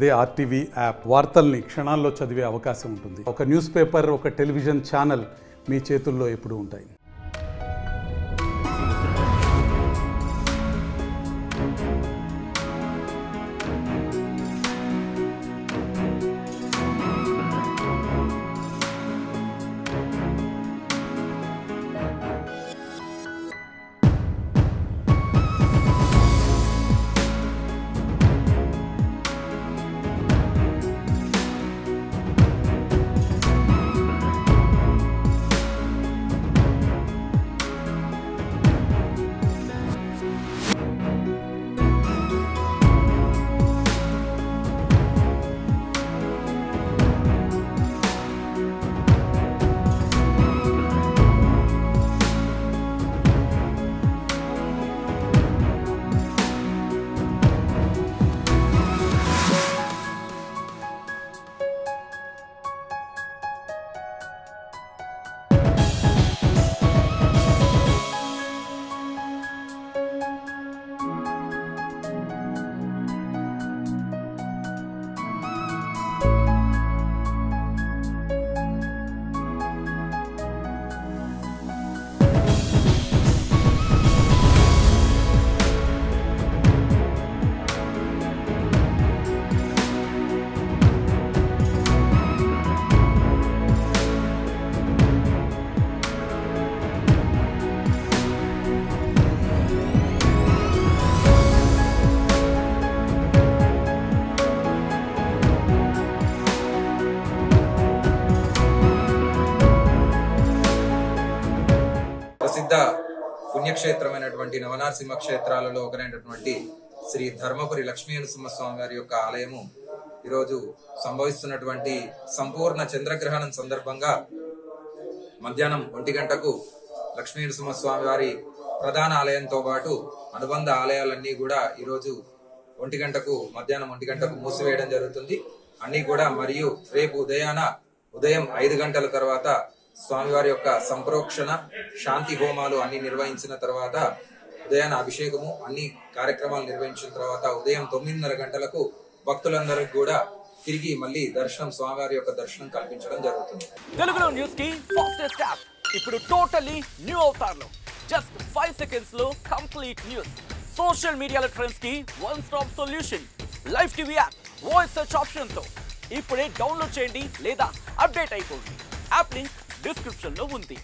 అదే RTV app వార్తల్ని క్షణాల్లో చదివే అవకాశం ఉంటుంది. ఒక న్యూస్ పేపర్, ఒక టెలివిజన్ ఛానల్ మీ చేతుల్లో ఎప్పుడూ ఉంటాయి. ప్రసిద్ధ పుణ్యక్షేత్రమైనటువంటి నవనారసింహ క్షేత్రాలలో ఒకరైనటువంటి శ్రీ ధర్మపురి లక్ష్మీ నరసింహస్వామి వారి యొక్క ఆలయము ఈరోజు సంభవిస్తున్నటువంటి సంపూర్ణ చంద్రగ్రహణం సందర్భంగా మధ్యాహ్నం 1 గంటకు లక్ష్మీ నరసింహస్వామి వారి ప్రధాన ఆలయంతో పాటు అనుబంధ ఆలయాలన్నీ కూడా ఈరోజు మధ్యాహ్నం 1 గంటకు మూసివేయడం జరుగుతుంది. అన్ని కూడా మరియు రేపు ఉదయం 5 గంటల తర్వాత స్వామివారి యొక్క సంప్రోక్షణ శాంతి హోమాలు అన్ని నిర్వహించిన తర్వాత ఉదయాన అభిషేకము అన్ని కార్యక్రమాలు నిర్వహించిన తర్వాత ఉదయం 9:30 గంటలకు భక్తులందరికీ కూడా తిరిగి మళ్ళీ స్వామివారి యొక్క దర్శనం కల్పించడం జరుగుతుంది. తెలుగులో న్యూస్ కి ఫాస్టెస్ట్ యాప్ ఇప్పుడు టోటల్లీ న్యూ అవతార్లో జస్ట్ 5 సెకండ్స్ లో కంప్లీట్ న్యూస్. సోషల్ మీడియాలో ట్రెండ్స్ కి one stop solution. Live TV app voice search option తో ఇప్పుడే డౌన్లోడ్ చేయండి లేదా అప్డేట్ అయిపోండి. యాప్ లింక్ డిస్క్రిప్షన్ లో ఉంది.